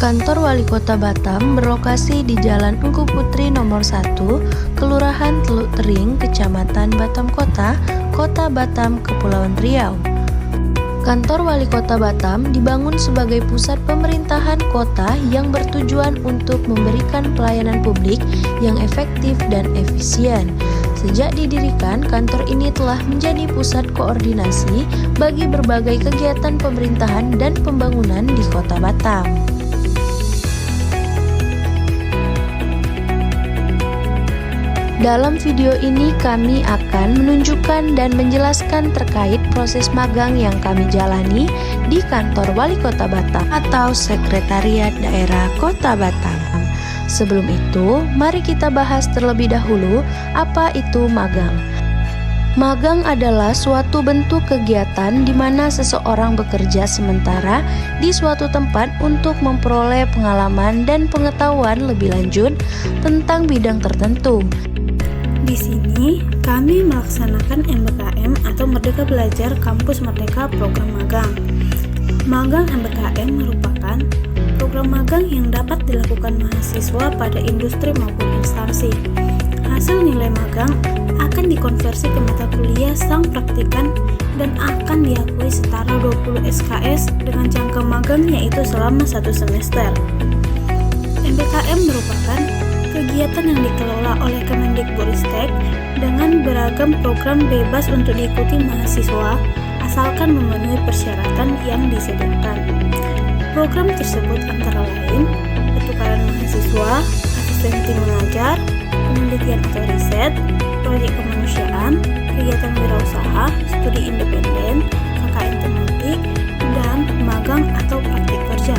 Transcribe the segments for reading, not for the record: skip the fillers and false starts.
Kantor Wali Kota Batam berlokasi di Jalan Engku Putri nomor 1, Kelurahan Teluk Tering, Kecamatan Batam Kota, Kota Batam, Kepulauan Riau. Kantor Wali Kota Batam dibangun sebagai pusat pemerintahan kota yang bertujuan untuk memberikan pelayanan publik yang efektif dan efisien. Sejak didirikan, kantor ini telah menjadi pusat koordinasi bagi berbagai kegiatan pemerintahan dan pembangunan di Kota Batam. Dalam video ini kami akan menunjukkan dan menjelaskan terkait proses magang yang kami jalani di Kantor Wali Kota Batam atau Sekretariat Daerah Kota Batam. Sebelum itu, mari kita bahas terlebih dahulu apa itu magang. Magang adalah suatu bentuk kegiatan di mana seseorang bekerja sementara di suatu tempat untuk memperoleh pengalaman dan pengetahuan lebih lanjut tentang bidang tertentu. Di sini, kami melaksanakan MBKM atau Merdeka Belajar Kampus Merdeka Program Magang. Magang MBKM merupakan program magang yang dapat dilakukan mahasiswa pada industri maupun instansi. Hasil nilai magang akan dikonversi ke mata kuliah sang praktikan dan akan diakui setara 20 SKS dengan jangka magang yaitu selama 1 semester. MBKM merupakan kegiatan yang dikelola oleh Kemendikbudristek dengan beragam program bebas untuk diikuti mahasiswa asalkan memenuhi persyaratan yang disediakan. Program tersebut antara lain pertukaran mahasiswa, asistensi mengajar, penelitian atau riset, proyek kemanusiaan, kegiatan wirausaha, studi independen, KKN tematik, dan magang atau praktik kerja.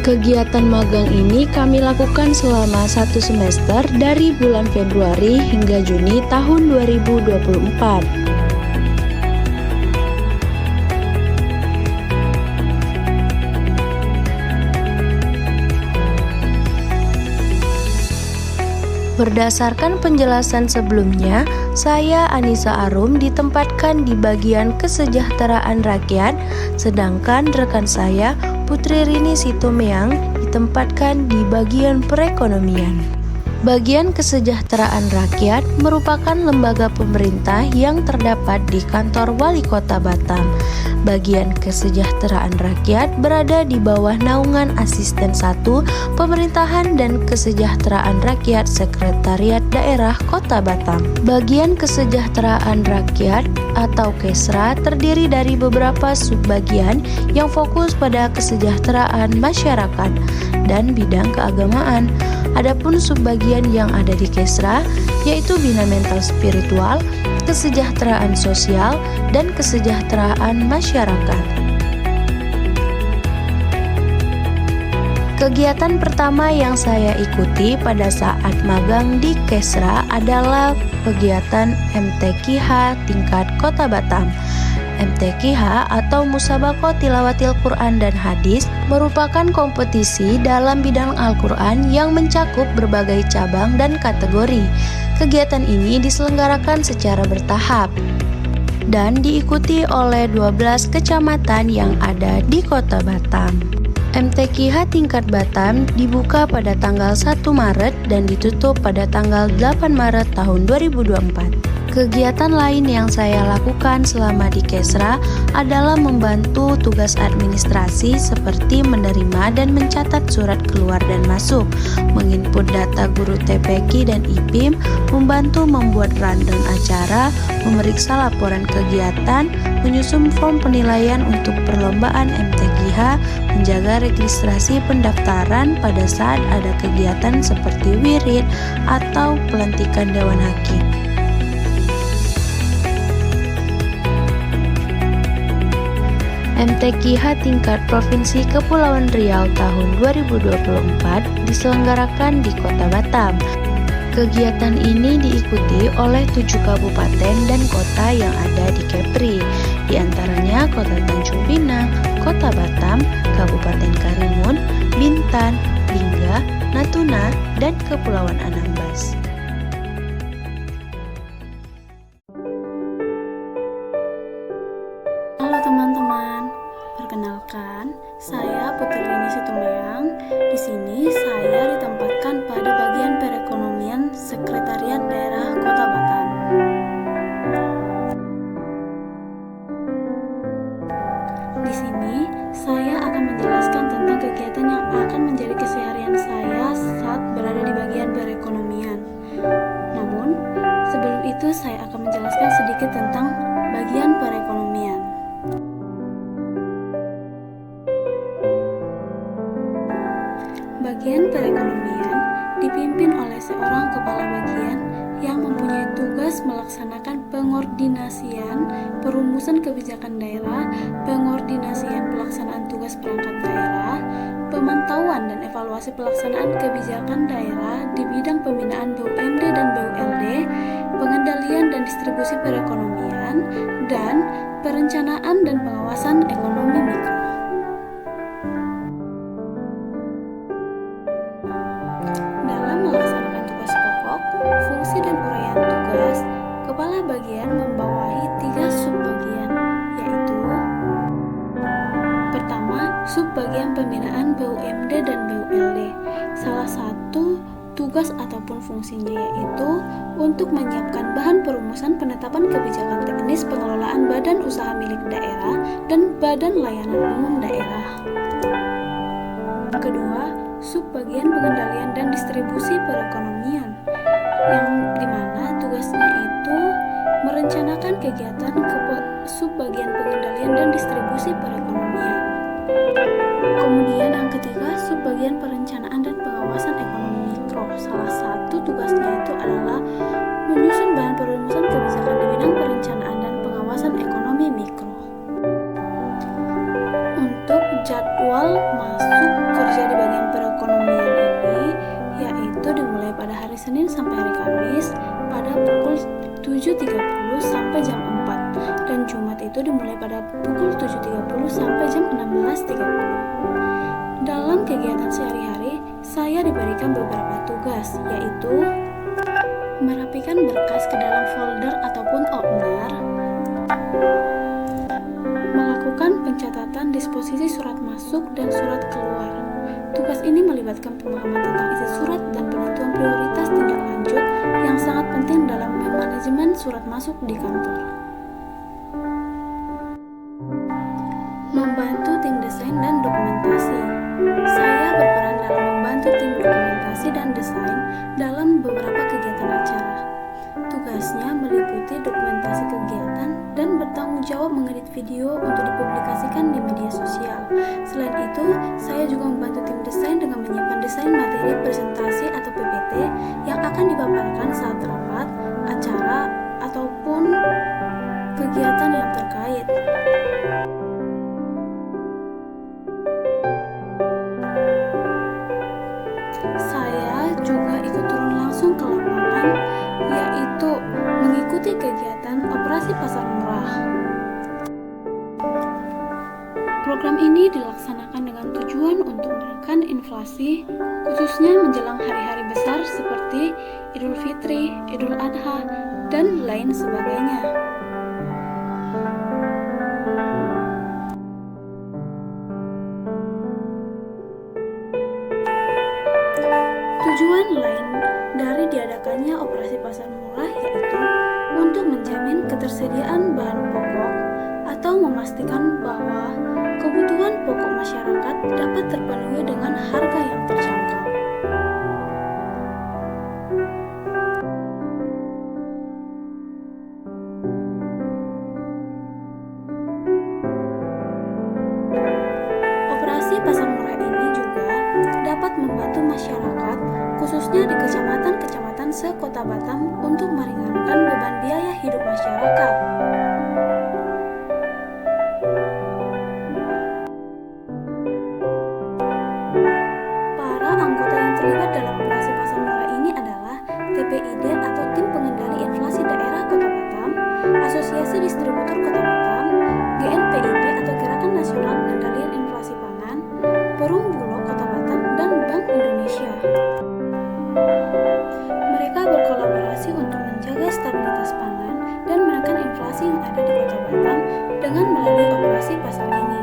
Kegiatan magang ini kami lakukan selama 1 semester dari bulan Februari hingga Juni tahun 2024. Berdasarkan penjelasan sebelumnya, saya Anissa Arum ditempatkan di bagian kesejahteraan rakyat, sedangkan rekan saya Putri Rini Sitomeang ditempatkan di bagian perekonomian. Bagian kesejahteraan rakyat merupakan lembaga pemerintah yang terdapat di Kantor Wali Kota Batam. Bagian kesejahteraan rakyat berada di bawah naungan Asisten 1 Pemerintahan dan Kesejahteraan Rakyat Sekretariat Daerah Kota Batam. Bagian kesejahteraan rakyat atau KESRA terdiri dari beberapa subbagian yang fokus pada kesejahteraan masyarakat dan bidang keagamaan. Adapun subbagian yang ada di KESRA yaitu bina mental spiritual, kesejahteraan sosial, dan kesejahteraan masyarakat. Kegiatan pertama yang saya ikuti pada saat magang di KESRA adalah kegiatan MTQH tingkat Kota Batam. MTQH atau Musabakoh Tilawatil Quran dan Hadis merupakan kompetisi dalam bidang Al-Quran yang mencakup berbagai cabang dan kategori. Kegiatan ini diselenggarakan secara bertahap dan diikuti oleh 12 kecamatan yang ada di Kota Batam. MTQH tingkat Batam dibuka pada tanggal 1 Maret dan ditutup pada tanggal 8 Maret tahun 2024. Kegiatan lain yang saya lakukan selama di KESRA adalah membantu tugas administrasi seperti menerima dan mencatat surat keluar dan masuk, menginput data guru TPQ dan IPIM, membantu membuat rundown acara, memeriksa laporan kegiatan, menyusun form penilaian untuk perlombaan MTQH, menjaga registrasi pendaftaran pada saat ada kegiatan seperti wirid atau pelantikan Dewan Hakim. MTQH tingkat Provinsi Kepulauan Riau tahun 2024 diselenggarakan di Kota Batam. Kegiatan ini diikuti oleh 7 kabupaten dan kota yang ada di Kepri, di antaranya Kota Tanjung Pinang, Kota Batam, Kabupaten Karimun, Bintan, Lingga, Natuna, dan Kepulauan Anambas. Halo teman-teman, perkenalkan Saya Putri Rini Situmayang. Di sini saya ditempatkan pada bagian perekonomian Sekretariat Daerah Kota Batam. Di sini saya akan menjelaskan tentang kegiatan yang akan menjadi keseharian saya saat berada di bagian perekonomian. Namun, sebelum itu saya akan menjelaskan sedikit tentang bagian perekonomian. Bagian perekonomian dipimpin oleh seorang kepala bagian yang mempunyai tugas melaksanakan pengordinasian perumusan kebijakan daerah, pengordinasian pelaksanaan tugas perangkat daerah, pemantauan dan evaluasi pelaksanaan kebijakan daerah di bidang pembinaan BUMD dan BULD, pengendalian dan distribusi perekonomian, dan perencanaan dan pengawasan ekonomi mikro. Dalam melaksanakan tugas pokok, fungsi dan uraian tugas, kepala bagian membawahi 3 subbagian, yaitu pertama, subbagian pembinaan BUMD dan BULD. Salah satu tugas ataupun fungsinya yaitu untuk menyiapkan bahan perumusan penetapan kebijakan teknis pengelolaan badan usaha milik daerah dan badan layanan umum daerah. Kedua, subbagian pengendalian dan distribusi perekonomian, yang dimana tugasnya itu merencanakan kegiatan subbagian pengendalian dan distribusi perekonomian. Kemudian yang ketiga, subbagian perencanaan dan pengawasan ekonomi mikro. Salah satu tugasnya itu adalah menyusun bahan perumusan kebijakan di bidang perencanaan dan pengawasan ekonomi mikro. Untuk jadwal masuk kerja di bagian perekonomian ini yaitu dimulai pada hari Senin sampai hari Kamis pada pukul 7.30 sampai jam 4 dan Jumat itu dimulai pada pukul 7.30 sampai jam 16.30. Dalam kegiatan sehari-hari, saya diberikan beberapa tugas, yaitu merapikan berkas ke dalam folder ataupun opener, melakukan pencatatan disposisi surat masuk dan surat keluar. Tugas ini melibatkan pemahaman tentang isi surat dan penentuan prioritas tindak lanjut yang sangat penting dalam manajemen surat masuk di kantor. Membantu tim desain dan dokumentasi. Saya berperan dalam membantu tim dokumentasi dan desain dalam beberapa kegiatan acara. Tugasnya meliputi dokumentasi kegiatan dan bertanggung jawab mengedit video untuk dipublikasikan di media sosial. Selain itu, saya juga membantu tim desain dengan menyiapkan desain materi presentasi atau PPT yang akan dipaparkan saat rapat, acara, ataupun kegiatan yang terkait. Saya juga ikut turun langsung ke lapangan, yaitu mengikuti kegiatan operasi pasar murah. Program ini dilaksanakan dengan tujuan untuk menekan inflasi, khususnya menjelang hari-hari besar seperti Idul Fitri, Idul Adha, dan lain sebagainya. Tujuan lain dari diadakannya operasi pasar murah yaitu untuk menjamin ketersediaan bahan pokok atau memastikan bahwa kebutuhan pokok masyarakat dapat terpenuhi dengan harga yang terjangkau. Operasi pasar murah ini juga dapat membantu masyarakat, khususnya di kecamatan-kecamatan se-Kota Batam untuk meringankan beban biaya hidup masyarakat. Para anggota yang terlibat dalam operasi pasar murah ini adalah TPID atau Tim Pengendali Inflasi Daerah Kota Batam, Asosiasi Distributor Kota Batam, GNPIP atau Gerakan Nasional Pengendalian Inflasi Pangan, Perum Bulog Kota Batam, dan Bank Indonesia. Mereka berkolaborasi untuk menjaga stabilitas pangan dan menekan inflasi yang ada di Kota Batam dengan melalui operasi pasar ini.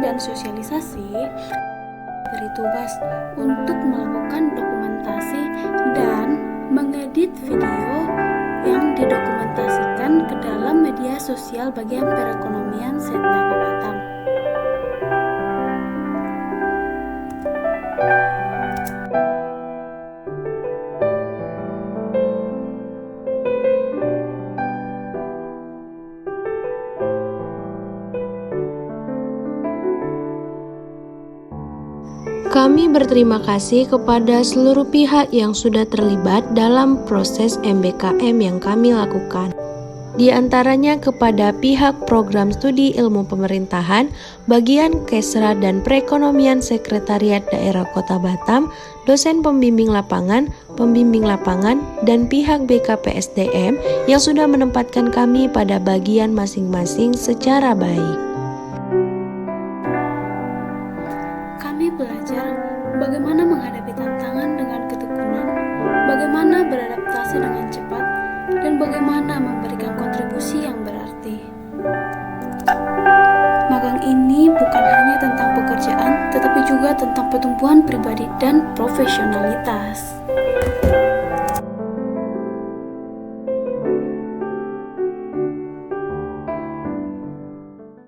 dan sosialisasi beri tugas untuk melakukan dokumentasi dan mengedit video yang didokumentasikan ke dalam media sosial bagian perekonomian Setnako Batam. Kami berterima kasih kepada seluruh pihak yang sudah terlibat dalam proses MBKM yang kami lakukan. Di antaranya kepada pihak Program Studi Ilmu Pemerintahan, bagian Kesra dan Perekonomian Sekretariat Daerah Kota Batam, dosen pembimbing lapangan, dan pihak BKPSDM yang sudah menempatkan kami pada bagian masing-masing secara baik. Kami belajar bagaimana menghadapi tantangan dengan ketekunan, bagaimana beradaptasi dengan cepat, dan bagaimana memberikan kontribusi yang berarti. Magang ini bukan hanya tentang pekerjaan, tetapi juga tentang pertumbuhan pribadi dan profesionalitas.